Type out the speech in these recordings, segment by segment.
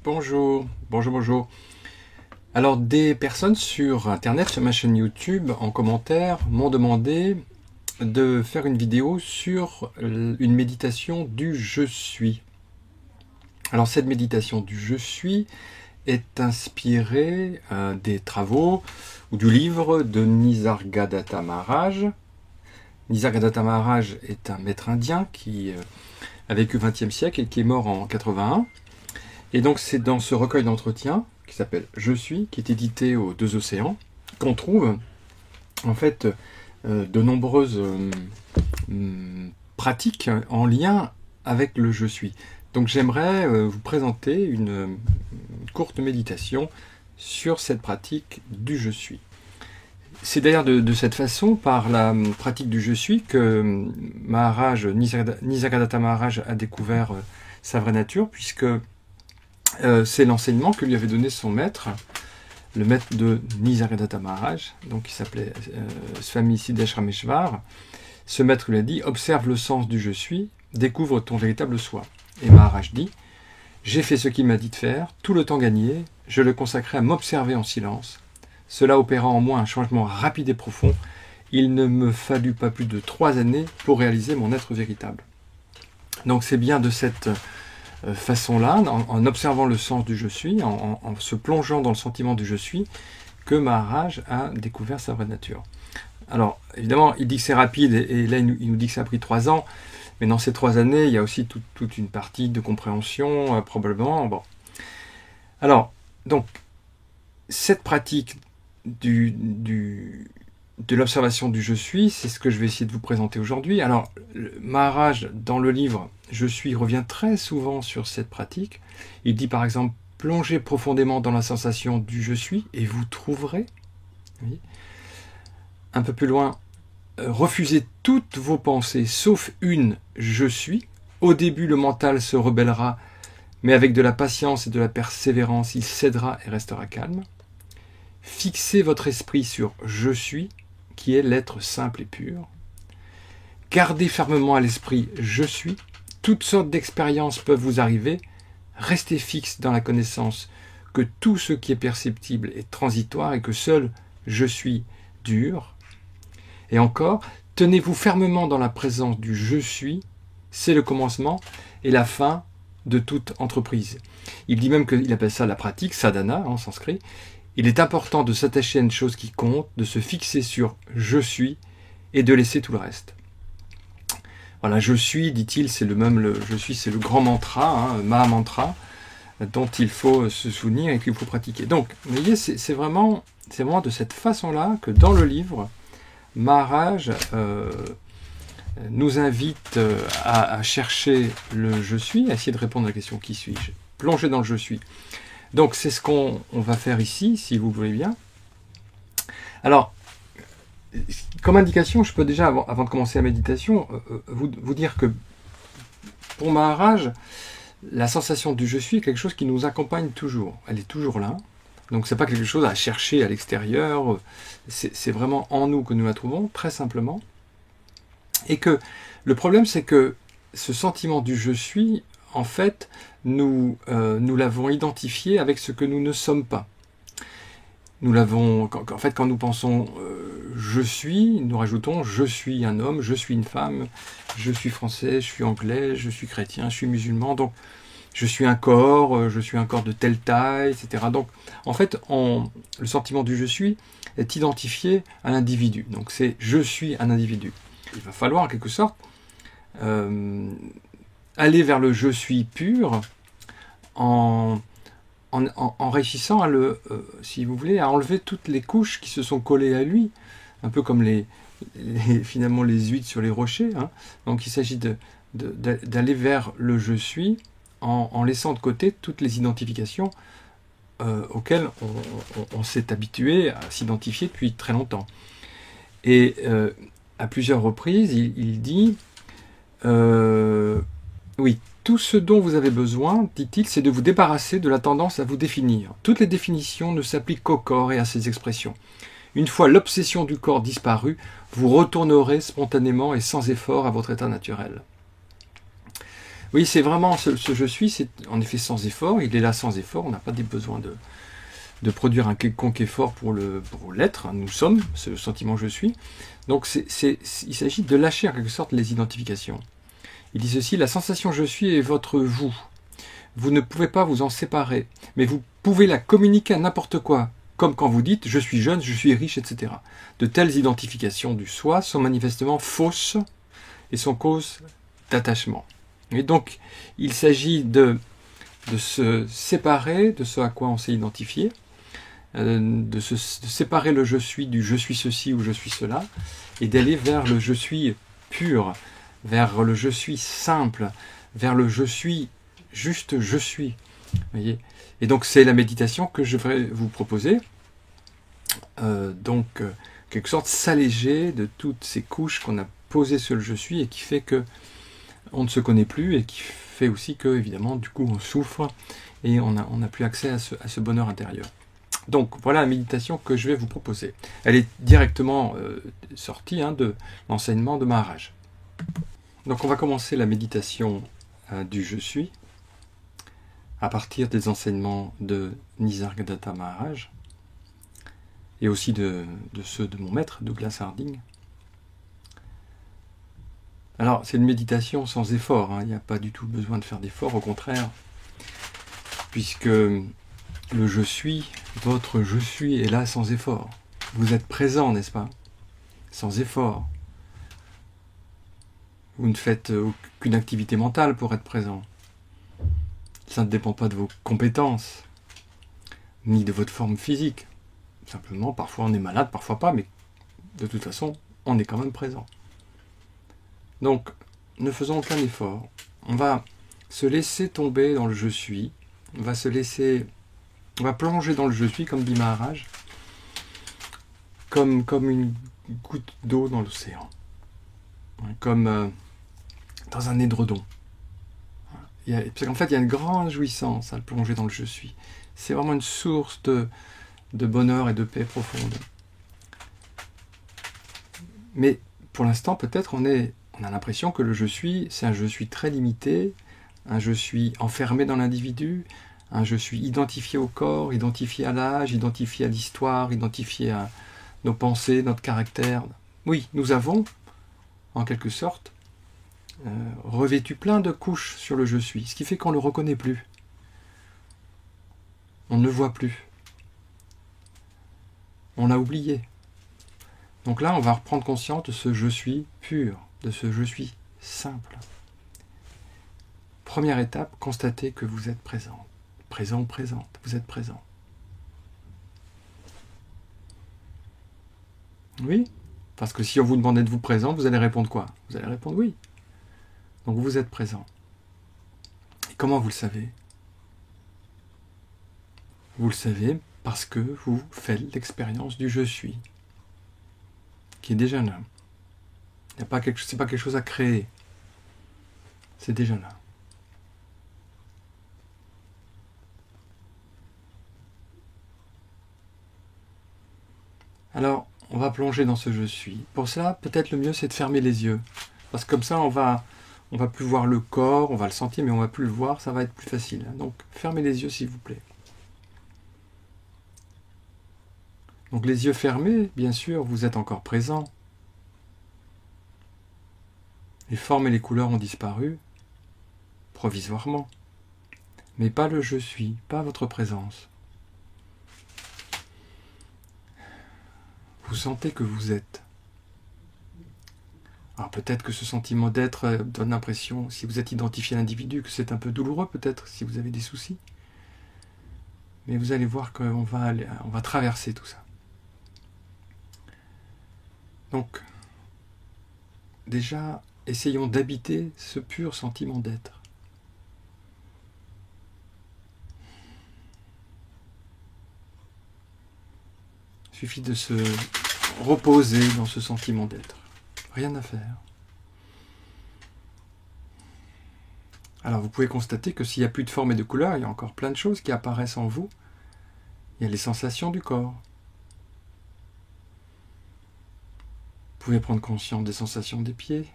Bonjour, bonjour, bonjour. Alors, des personnes sur Internet, sur ma chaîne YouTube, en commentaire, m'ont demandé de faire une vidéo sur une méditation du Je suis. Alors, cette méditation du Je suis est inspirée des travaux ou du livre de Nisargadatta Maharaj. Nisargadatta Maharaj est un maître indien qui a vécu au XXe siècle et qui est mort en 81. Et donc c'est dans ce recueil d'entretiens, qui s'appelle Je suis, qui est édité aux Deux Océans, qu'on trouve en fait de nombreuses pratiques en lien avec le Je suis. Donc j'aimerais vous présenter une courte méditation sur cette pratique du Je suis. C'est d'ailleurs de cette façon, par la pratique du Je suis, que Nisargadatta Maharaj a découvert sa vraie nature, puisque c'est l'enseignement que lui avait donné son maître, le maître de Nisargadatta Maharaj, donc qui s'appelait Swami Siddheshwar Rameshwar. Ce maître lui a dit « Observe le sens du je suis, découvre ton véritable soi ». Et Maharaj dit « J'ai fait ce qu'il m'a dit de faire, tout le temps gagné, je le consacrais à m'observer en silence. Cela opéra en moi un changement rapide et profond. Il ne me fallut pas plus de 3 années pour réaliser mon être véritable. » Donc c'est bien de cette façon-là, en observant le sens du je suis, en se plongeant dans le sentiment du je suis, que Maharaj a découvert sa vraie nature. Alors, évidemment, il dit que c'est rapide, et là, il nous dit que ça a pris 3 ans, mais dans ces 3 années, il y a aussi toute une partie de compréhension, probablement. Bon. Alors, donc, cette pratique de l'observation du je suis, c'est ce que je vais essayer de vous présenter aujourd'hui. Alors, Maharaj, dans le livre Je suis, revient très souvent sur cette pratique. Il dit par exemple, plongez profondément dans la sensation du je suis et vous trouverez. Oui. Un peu plus loin, refusez toutes vos pensées, sauf une je suis. Au début, le mental se rebellera, mais avec de la patience et de la persévérance, il cédera et restera calme. Fixez votre esprit sur je suis, qui est l'être simple et pur. Gardez fermement à l'esprit je suis. Toutes sortes d'expériences peuvent vous arriver. Restez fixe dans la connaissance que tout ce qui est perceptible est transitoire et que seul je suis dure. Et encore, tenez-vous fermement dans la présence du je suis. C'est le commencement et la fin de toute entreprise. Il dit même qu'il appelle ça la pratique, sadhana en sanskrit. Il est important de s'attacher à une chose qui compte, de se fixer sur « je suis » et de laisser tout le reste. Voilà, « je suis », dit-il, c'est je suis », c'est le grand mantra, Maha Mantra, dont il faut se souvenir et qu'il faut pratiquer. Donc, vous voyez, c'est vraiment de cette façon-là que dans le livre, Maharaj nous invite à chercher le « je suis », à essayer de répondre à la question « qui suis-je ?» Plonger dans le « je suis ». Donc c'est ce qu'on va faire ici, si vous voulez bien. Alors, comme indication, je peux déjà, avant de commencer la méditation, vous dire que pour Maharaj, la sensation du je suis est quelque chose qui nous accompagne toujours. Elle est toujours là. Donc c'est pas quelque chose à chercher à l'extérieur. C'est vraiment en nous que nous la trouvons, très simplement. Et que le problème, c'est que ce sentiment du je suis, en fait, nous l'avons identifié avec ce que nous ne sommes pas. Nous l'avons, en fait, quand nous pensons je suis, nous rajoutons je suis un homme, je suis une femme, je suis français, je suis anglais, je suis chrétien, je suis musulman, donc je suis un corps de telle taille, etc. Donc, en fait, le sentiment du je suis est identifié à l'individu. Donc, c'est je suis un individu. Il va falloir, en quelque sorte, aller vers le je suis pur en réussissant à si vous voulez, à enlever toutes les couches qui se sont collées à lui, un peu comme finalement les huîtres sur les rochers. Donc il s'agit d'aller vers le je suis en laissant de côté toutes les identifications auxquelles on s'est habitué à s'identifier depuis très longtemps. Et à plusieurs reprises, il dit oui, tout ce dont vous avez besoin, dit-il, c'est de vous débarrasser de la tendance à vous définir. Toutes les définitions ne s'appliquent qu'au corps et à ses expressions. Une fois l'obsession du corps disparue, vous retournerez spontanément et sans effort à votre état naturel. Oui, c'est vraiment ce je suis, c'est en effet sans effort, il est là sans effort, on n'a pas des besoins de produire un quelconque effort pour l'être, hein, nous sommes, ce sentiment je suis. Donc il s'agit de lâcher en quelque sorte les identifications. Il dit ceci, la sensation je suis est votre vous. Vous ne pouvez pas vous en séparer, mais vous pouvez la communiquer à n'importe quoi, comme quand vous dites je suis jeune, je suis riche, etc. De telles identifications du soi sont manifestement fausses et sont cause d'attachement. Et donc, il s'agit de se séparer de ce à quoi on s'est identifié, de séparer le je suis du je suis ceci ou je suis cela, et d'aller vers le je suis pur, vers le je suis simple, vers le je suis juste je suis. Voyez, et donc c'est la méditation que je vais vous proposer. Quelque sorte s'alléger de toutes ces couches qu'on a posées sur le je suis et qui fait que on ne se connaît plus et qui fait aussi que évidemment du coup on souffre et on n'a plus accès à ce bonheur intérieur. Donc voilà la méditation que je vais vous proposer. Elle est directement sortie de l'enseignement de Maharaj. Donc on va commencer la méditation du je suis à partir des enseignements de Nisargadatta Maharaj et aussi de ceux de mon maître, Douglas Harding. Alors, c'est une méditation sans effort, il n'y a pas du tout besoin de faire d'effort, au contraire, puisque le je suis, votre je suis est là sans effort. Vous êtes présent, n'est-ce pas? Sans effort. Vous ne faites aucune activité mentale pour être présent. Ça ne dépend pas de vos compétences, ni de votre forme physique. Simplement, parfois on est malade, parfois pas, mais de toute façon, on est quand même présent. Donc, ne faisons aucun effort. On va se laisser tomber dans le je suis. On va plonger dans le je suis, comme dit Maharaj, comme une goutte d'eau dans l'océan. Comme dans un édredon. Parce qu'en fait, il y a une grande jouissance à le plonger dans le je suis. C'est vraiment une source de bonheur et de paix profonde. Mais pour l'instant, peut-être, on a l'impression que le je suis, c'est un je suis très limité, un je suis enfermé dans l'individu, un je suis identifié au corps, identifié à l'âge, identifié à l'histoire, identifié à nos pensées, notre caractère. Oui, nous avons, en quelque sorte, revêtu plein de couches sur le je suis, ce qui fait qu'on ne le reconnaît plus. On ne le voit plus. On l'a oublié. Donc là, on va reprendre conscience de ce je suis pur, de ce je suis simple. Première étape, constatez que vous êtes présent. Présent ou présente, vous êtes présent. Oui, parce que si on vous demande d'être vous présent, vous allez répondre quoi? Vous allez répondre oui. Donc vous êtes présent. Et comment vous le savez? Vous le savez parce que vous faites l'expérience du je suis, qui est déjà là. Ce n'est pas quelque chose à créer. C'est déjà là. Alors, on va plonger dans ce je suis. Pour ça, peut-être le mieux, c'est de fermer les yeux. Parce que comme ça, on va plus voir le corps, on va le sentir, mais on va plus le voir, ça va être plus facile. Donc, fermez les yeux, s'il vous plaît. Donc, les yeux fermés, bien sûr, vous êtes encore présent. Les formes et les couleurs ont disparu, provisoirement. Mais pas le je suis, pas votre présence. Vous sentez que vous êtes. Alors peut-être que ce sentiment d'être donne l'impression, si vous êtes identifié à l'individu, que c'est un peu douloureux peut-être, si vous avez des soucis. Mais vous allez voir qu'on va traverser tout ça. Donc, déjà, essayons d'habiter ce pur sentiment d'être. Il suffit de se reposer dans ce sentiment d'être. Rien à faire. Alors vous pouvez constater que s'il n'y a plus de forme et de couleur, il y a encore plein de choses qui apparaissent en vous. Il y a les sensations du corps. Vous pouvez prendre conscience des sensations des pieds,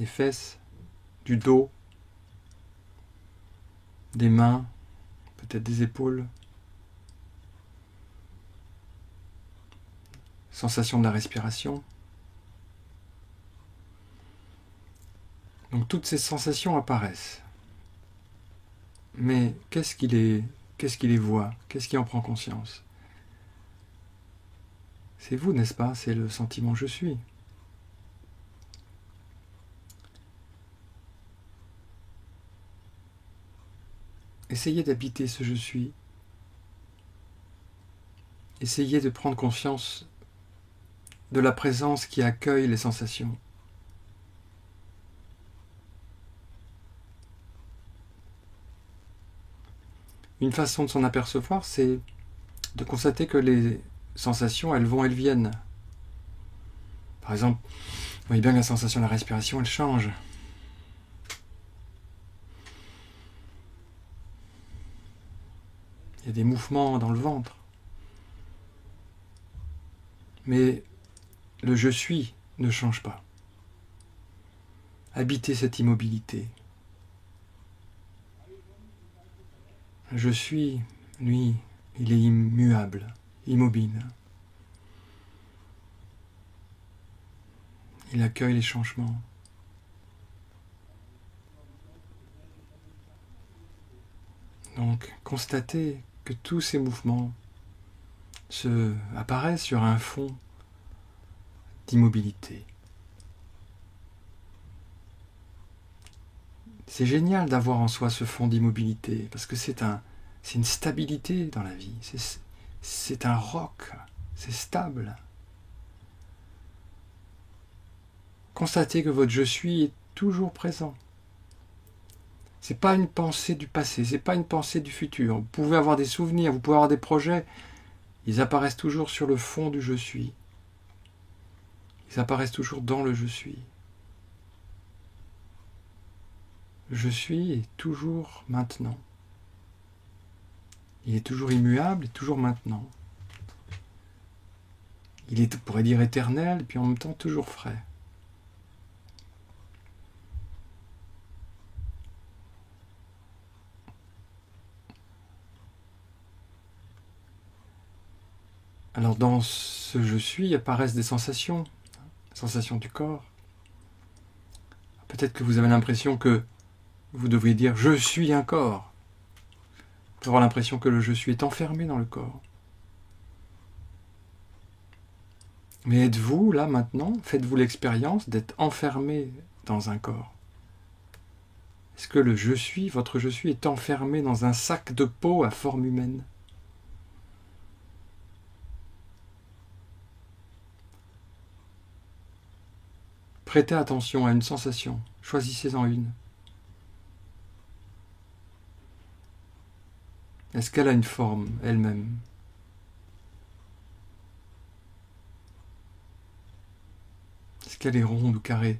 des fesses, du dos, des mains, peut-être des épaules. Sensation de la respiration. Donc toutes ces sensations apparaissent. Mais qu'est-ce qui les voit? Qu'est-ce qui en prend conscience? C'est vous, n'est-ce pas? C'est le sentiment je suis. Essayez d'habiter ce je suis. Essayez de prendre conscience de la présence qui accueille les sensations. Une façon de s'en apercevoir, c'est de constater que les sensations, elles vont, elles viennent. Par exemple, vous voyez bien que la sensation de la respiration, elle change. Il y a des mouvements dans le ventre. Mais le je suis ne change pas. Habitez cette immobilité. Je suis, lui, il est immuable, immobile. Il accueille les changements. Donc, constatez que tous ces mouvements apparaissent sur un fond d'immobilité. C'est génial d'avoir en soi ce fond d'immobilité, parce que c'est une stabilité dans la vie, c'est un roc, c'est stable. Constatez que votre je suis est toujours présent. C'est pas une pensée du passé, c'est pas une pensée du futur. Vous pouvez avoir des souvenirs, vous pouvez avoir des projets, ils apparaissent toujours sur le fond du je suis. Ils apparaissent toujours dans le je suis. Je suis est toujours maintenant. Il est toujours immuable et toujours maintenant. Il est, on pourrait dire, éternel et puis en même temps toujours frais. Alors dans ce je suis apparaissent des sensations du corps. Peut-être que vous avez l'impression que vous devriez dire « je suis un corps ». Vous pouvez avoir l'impression que le je suis est enfermé dans le corps. Mais êtes-vous là maintenant, faites-vous l'expérience d'être enfermé dans un corps? Est-ce que le je suis, votre je suis, est enfermé dans un sac de peau à forme humaine? Prêtez attention à une sensation, choisissez-en une. Est-ce qu'elle a une forme elle-même? Est-ce qu'elle est ronde ou carrée?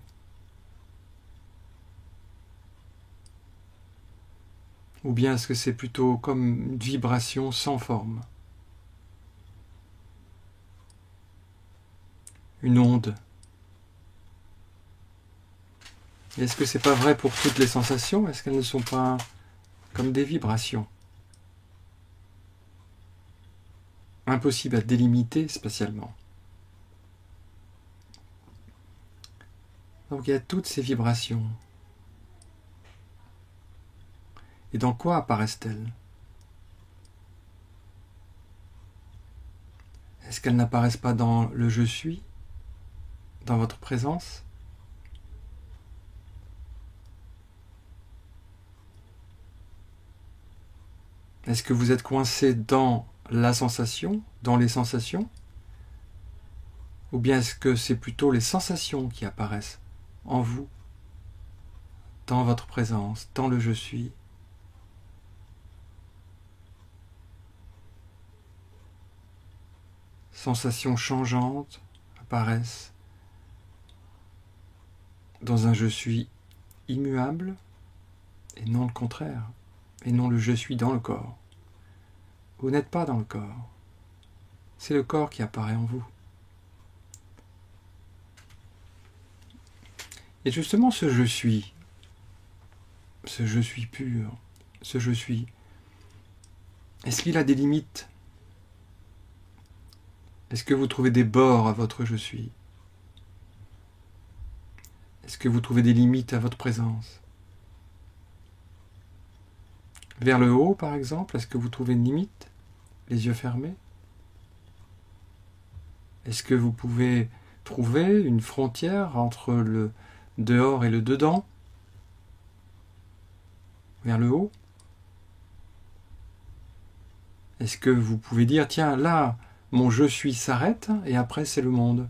Ou bien est-ce que c'est plutôt comme une vibration sans forme? Une onde? Et est-ce que c'est pas vrai pour toutes les sensations? Est-ce qu'elles ne sont pas comme des vibrations? Impossible à délimiter spatialement. Donc il y a toutes ces vibrations. Et dans quoi apparaissent-elles? Est-ce qu'elles n'apparaissent pas dans le je suis, dans votre présence? Est-ce que vous êtes coincé dans la sensation, dans les sensations? Ou bien est-ce que c'est plutôt les sensations qui apparaissent en vous, dans votre présence, dans le je suis? Sensations changeantes apparaissent dans un je suis immuable et non le contraire, et non le je suis dans le corps. Vous n'êtes pas dans le corps, c'est le corps qui apparaît en vous. Et justement, ce je suis pur, ce je suis, est-ce qu'il a des limites? Est-ce que vous trouvez des bords à votre je suis? Est-ce que vous trouvez des limites à votre présence? Vers le haut, par exemple, est-ce que vous trouvez une limite? Les yeux fermés? Est-ce que vous pouvez trouver une frontière entre le dehors et le dedans? Vers le haut? Est-ce que vous pouvez dire, tiens, là, mon je suis s'arrête et après c'est le monde?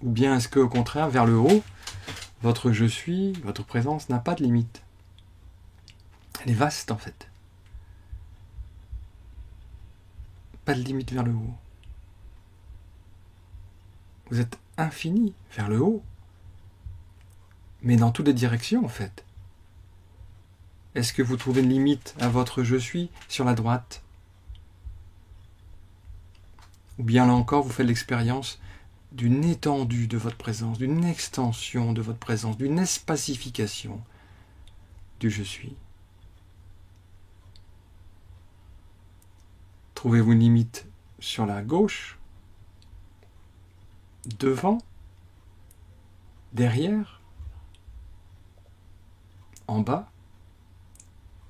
Ou bien est-ce que, au contraire, vers le haut, votre je suis, votre présence n'a pas de limite? Elle est vaste en fait. Pas de limite vers le haut. Vous êtes infini vers le haut, mais dans toutes les directions en fait. Est-ce que vous trouvez une limite à votre je suis sur la droite? Ou bien là encore, vous faites l'expérience d'une étendue de votre présence, d'une extension de votre présence, d'une espacification du je suis. Trouvez-vous une limite sur la gauche, devant, derrière, en bas,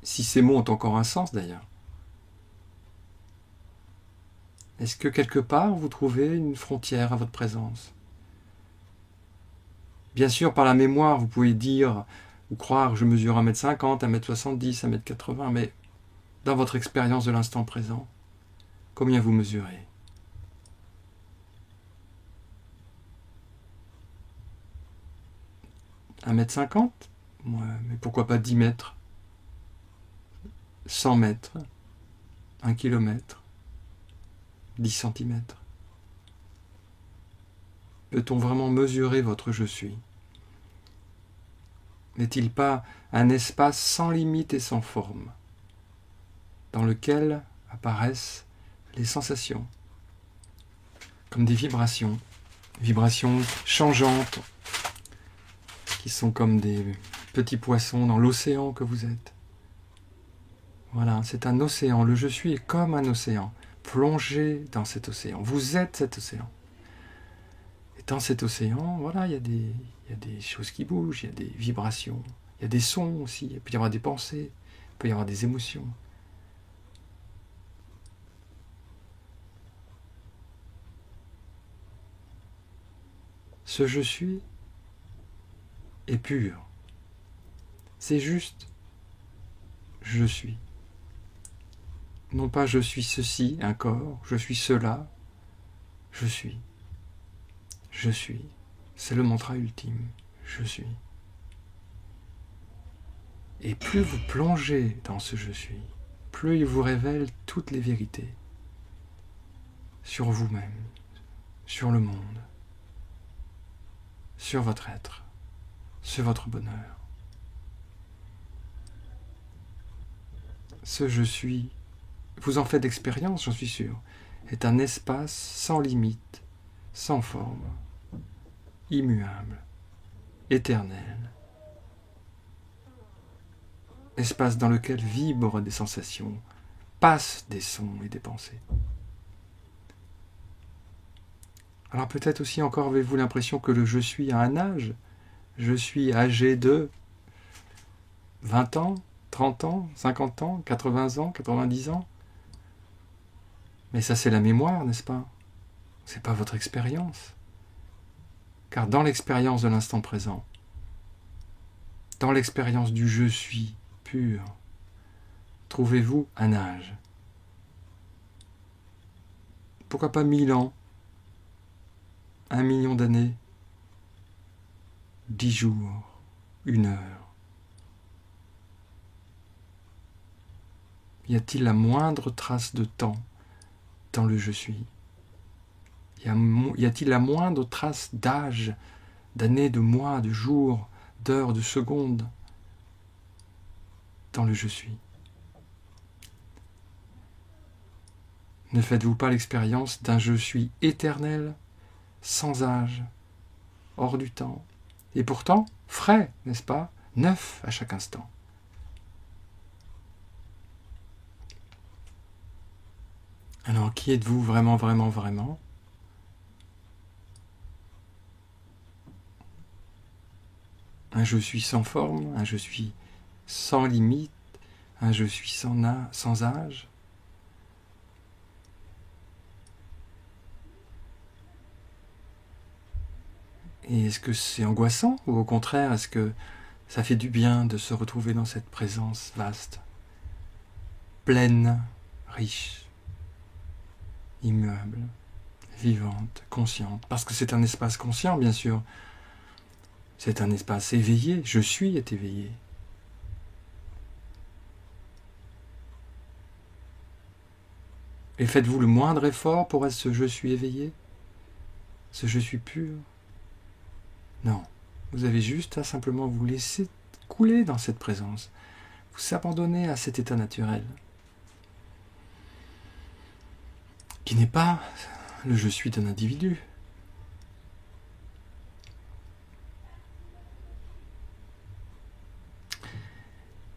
si ces mots ont encore un sens d'ailleurs. Est-ce que quelque part vous trouvez une frontière à votre présence? Bien sûr, par la mémoire, vous pouvez dire ou croire je mesure 1m50, 1m70, 1m80, mais dans votre expérience de l'instant présent, combien vous mesurez? « 1m50 ? Ouais, mais pourquoi pas 10 mètres, 100 mètres, 1 kilomètre, 10 centimètres. Peut-on vraiment mesurer votre je suis? N'est-il pas un espace sans limite et sans forme, dans lequel apparaissent les sensations, comme des vibrations changeantes, qui sont comme des petits poissons dans l'océan que vous êtes. Voilà, c'est un océan. Le je suis est comme un océan. Plongez dans cet océan. Vous êtes cet océan. Et dans cet océan, voilà, il y a des choses qui bougent, il y a des vibrations, il y a des sons aussi, il peut y avoir des pensées, il peut y avoir des émotions. Ce je suis est pur. C'est juste je suis. Non pas je suis ceci, un corps, je suis cela, je suis. Je suis. C'est le mantra ultime. Je suis. Et plus vous plongez dans ce je suis, plus il vous révèle toutes les vérités sur vous-même, sur le monde, sur votre être, sur votre bonheur. Ce je suis, vous en faites expérience, j'en suis sûr, est un espace sans limite, sans forme, immuable, éternel. Espace dans lequel vibrent des sensations, passent des sons et des pensées. Alors peut-être aussi encore avez-vous l'impression que le je suis a un âge. Je suis âgé de 20 ans, 30 ans, 50 ans, 80 ans, 90 ans. Mais ça c'est la mémoire, n'est-ce pas? C'est pas votre expérience. Car dans l'expérience de l'instant présent, dans l'expérience du je suis pur, trouvez-vous un âge. Pourquoi pas 1000 ans, 1 million d'années, 10 jours, 1 heure. Y a-t-il la moindre trace de temps dans le je suis? Y a-t-il la moindre trace d'âge, d'années, de mois, de jours, d'heures, de secondes dans le je suis? Ne faites-vous pas l'expérience d'un je suis éternel, sans âge, hors du temps, et pourtant frais, n'est-ce pas, neuf à chaque instant. Alors, qui êtes-vous vraiment, vraiment, vraiment? Un je suis sans forme, un je suis sans limite, un je suis sans âge. Et est-ce que c'est angoissant ou au contraire, est-ce que ça fait du bien de se retrouver dans cette présence vaste, pleine, riche, immuable, vivante, consciente? Parce que c'est un espace conscient, bien sûr. C'est un espace éveillé. Je suis est éveillé. Et faites-vous le moindre effort pour être ce je suis éveillé? Ce je suis pur? Non. Vous avez juste à simplement vous laisser couler dans cette présence. Vous abandonner à cet état naturel. Qui n'est pas le je suis d'un individu.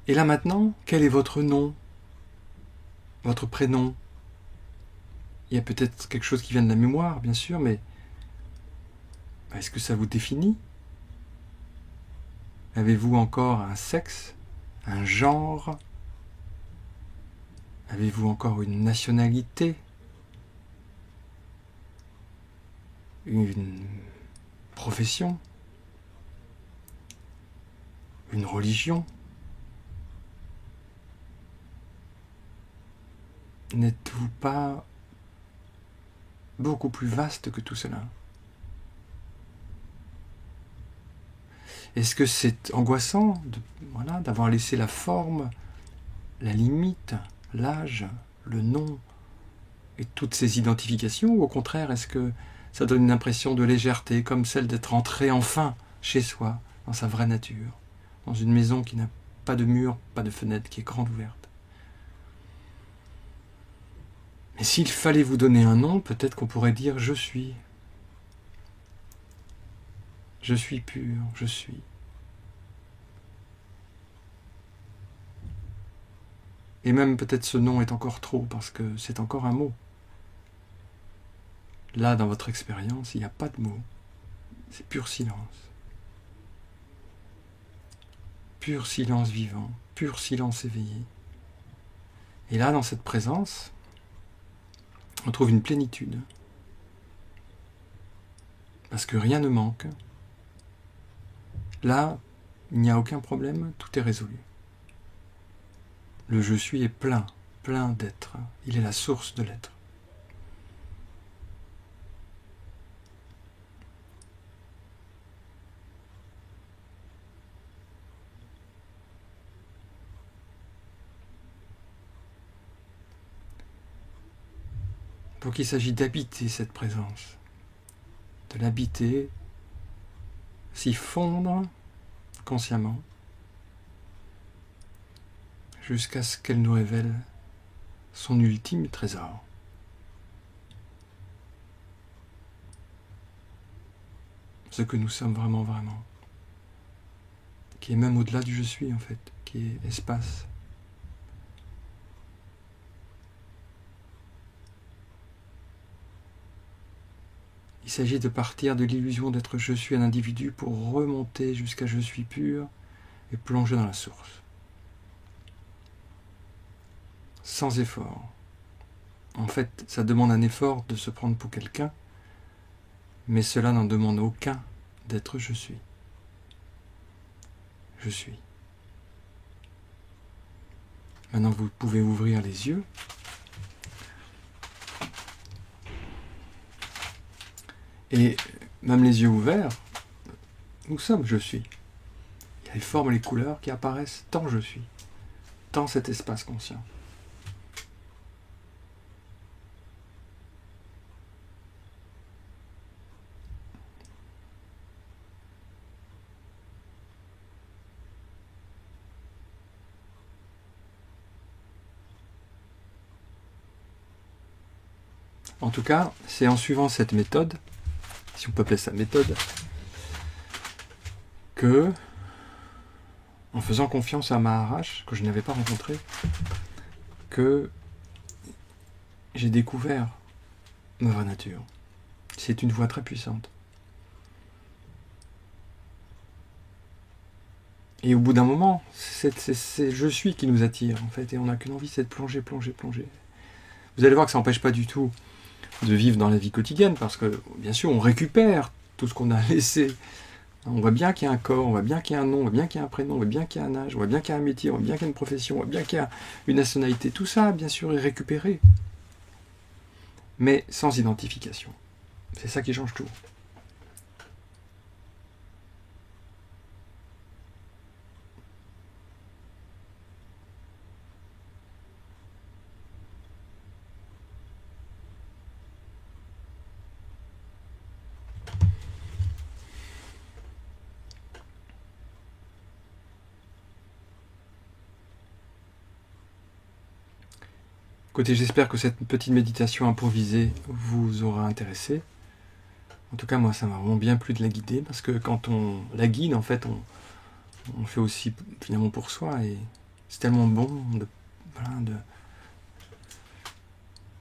Et là maintenant, quel est votre nom? Votre prénom? Il y a peut-être quelque chose qui vient de la mémoire, bien sûr, mais est-ce que ça vous définit? Avez-vous encore un sexe? Un genre? Avez-vous encore une nationalité? Une profession? Une religion? N'êtes-vous pas beaucoup plus vaste que tout cela? Est-ce que c'est angoissant d'avoir laissé la forme, la limite, l'âge, le nom et toutes ces identifications? Ou au contraire, est-ce que ça donne une impression de légèreté, comme celle d'être entré enfin chez soi, dans sa vraie nature, dans une maison qui n'a pas de mur, pas de fenêtre, qui est grande ouverte? Mais s'il fallait vous donner un nom, peut-être qu'on pourrait dire « je suis ». Je suis pur, je suis. Et même peut-être ce nom est encore trop, parce que c'est encore un mot. Là, dans votre expérience, il n'y a pas de mots. C'est pur silence. Pur silence vivant, pur silence éveillé. Et là, dans cette présence, on trouve une plénitude. Parce que rien ne manque. Là, il n'y a aucun problème, tout est résolu. Le je suis est plein, plein d'être. Il est la source de l'être. Donc il s'agit d'habiter cette présence, de l'habiter, s'y fondre consciemment, jusqu'à ce qu'elle nous révèle son ultime trésor. Ce que nous sommes vraiment, vraiment. Qui est même au-delà du je suis en fait, qui est espace. Il s'agit de partir de l'illusion d'être je suis un individu pour remonter jusqu'à je suis pur et plonger dans la source. Sans effort. En fait, ça demande un effort de se prendre pour quelqu'un, mais cela n'en demande aucun d'être je suis. Je suis. Maintenant, vous pouvez ouvrir les yeux. Et même les yeux ouverts, nous sommes je suis. Il y a les formes et les couleurs qui apparaissent tant je suis, tant cet espace conscient. En tout cas, c'est en suivant cette méthode, si on peut appeler ça méthode, que, en faisant confiance à Maharaj, que je n'avais pas rencontré, que j'ai découvert ma vraie nature. C'est une voie très puissante. Et au bout d'un moment, c'est je suis qui nous attire, en fait, et on n'a qu'une envie, c'est de plonger, plonger, plonger. Vous allez voir que ça n'empêche pas du tout de vivre dans la vie quotidienne, parce que, bien sûr, on récupère tout ce qu'on a laissé. On voit bien qu'il y a un corps, on voit bien qu'il y a un nom, on voit bien qu'il y a un prénom, on voit bien qu'il y a un âge, on voit bien qu'il y a un métier, on voit bien qu'il y a une profession, on voit bien qu'il y a une nationalité. Tout ça, bien sûr, est récupéré. Mais sans identification. C'est ça qui change tout. Écoutez, j'espère que cette petite méditation improvisée vous aura intéressé. En tout cas, moi, ça m'a vraiment bien plu de la guider, parce que quand on la guide, en fait, on fait aussi finalement pour soi, et c'est tellement bon de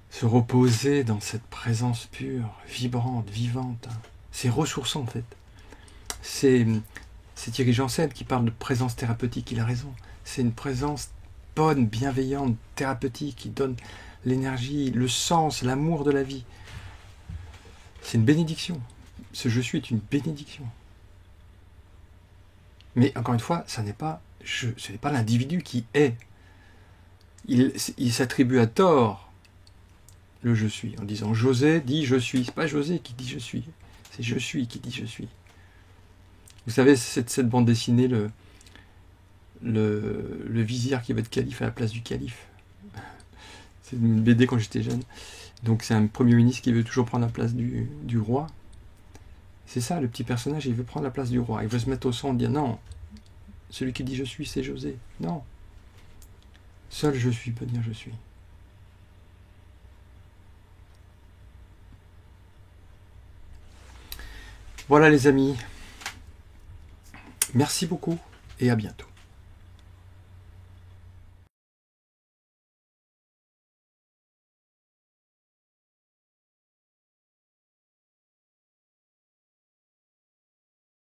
se reposer dans cette présence pure, vibrante, vivante. C'est ressourçant, en fait. C'est Thierry Janssen qui parle de présence thérapeutique, il a raison. C'est une présence bonne, bienveillante, thérapeutique, qui donne l'énergie, le sens, l'amour de la vie. C'est une bénédiction. Ce je suis est une bénédiction. Mais encore une fois, ce n'est pas l'individu qui est. Il s'attribue à tort le je suis, en disant José dit je suis. C'est pas José qui dit je suis, c'est je suis qui dit je suis. Vous savez, cette bande dessinée, le vizir qui va être calife à la place du calife. C'est une BD quand j'étais jeune. Donc c'est un premier ministre qui veut toujours prendre la place du roi. C'est ça, le petit personnage, il veut prendre la place du roi. Il veut se mettre au centre, dire non, celui qui dit je suis, c'est José. Non. Seul je suis peut dire je suis. Voilà les amis. Merci beaucoup et à bientôt.